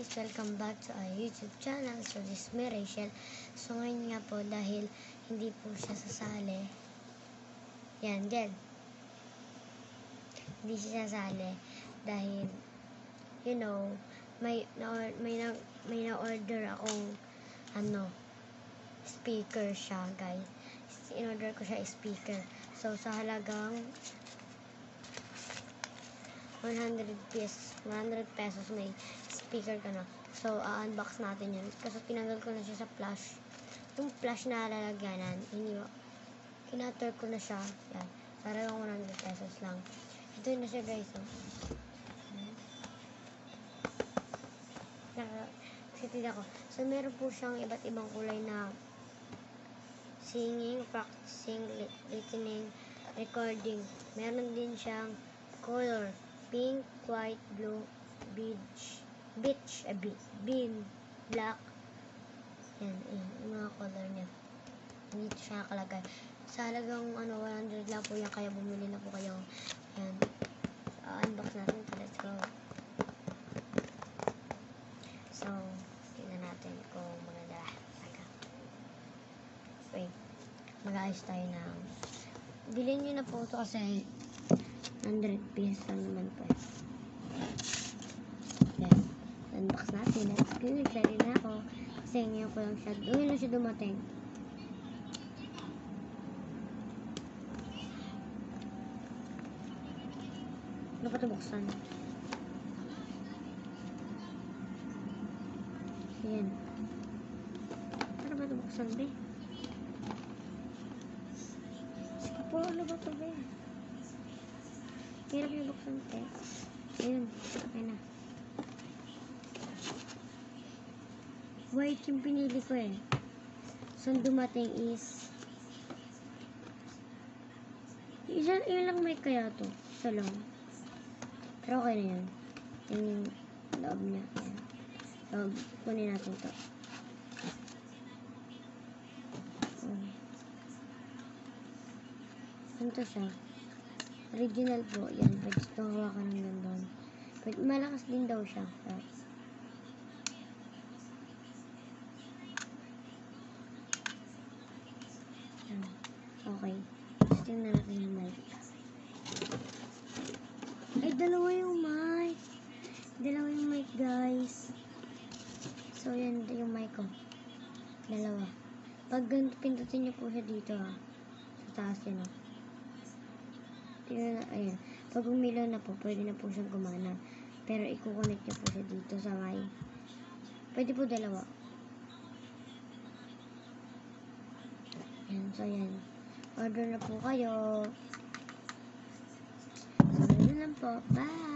guys! Welcome back to our YouTube channel. So this is me, Rachel. So ngayon nga po, dahil hindi po siya sasali. Yan, Jed. Hindi siya sasali. Dahil, you know, may na-order akong, speaker siya, guys. In-order ko siya speaker. So, sa halagang 100 pesos may speaker ka na. So, unbox natin yun. Kasi tinanggal ko na siya sa flash. Yung flash na lalagyanan, kinatur ko na siya. Yan. Para yung 100 pesos lang. Ito na siya, guys. Oh. Excited ako. So, meron po siyang iba't ibang kulay na singing, practicing, listening, recording. Meron din siyang color. Pink, white, blue, bean, black. Yan, yung mga color niya. Dito siya nakalagay. Sa halagang 100 lang po yan, kaya bumili na po kayo. Yan. Unbox natin. Let's go. So, tingnan natin kung maganda. Wait. Mag-aayos tayo ng bilhin nyo na po ito kasi 100 pesos lang naman po. Yan. Unbox natin. Let's go. Excited na ako. Kasi ngayon ko lang siya. Ngayon lang siya dumating. Ano pa ito buksan? Yan. Ano ba ito buksan, be? Sige po, ano ba ito, be? Hirap yung buksan, te. Ayun, okay na. White yung pinili ko eh. So, dumating is yun lang may kaya to. Isa lang. Pero okay na yun. Yung loob niya. Ayan. So, kunin natin to. Ano to siya? Original po. Yan. Pwede itong hawakan ng gandun. Malakas din daw siya. Yan. Okay. Tingnan natin yung mic. Ay, dalawa yung mic. Dalawa yung mic, guys. So, yan yung mic ko. Dalawa. Pag pindutin niyo po siya dito, ha. Sa taas yun, ha. Tingnan na, ayan. Pag umilaw na po, pwede na po siyang gumana. Pero, i-connect niyo po siya dito sa may. Pwede po dalawa. Ayan, so, ayan. Order na po kayo. So, yun lang po. Bye!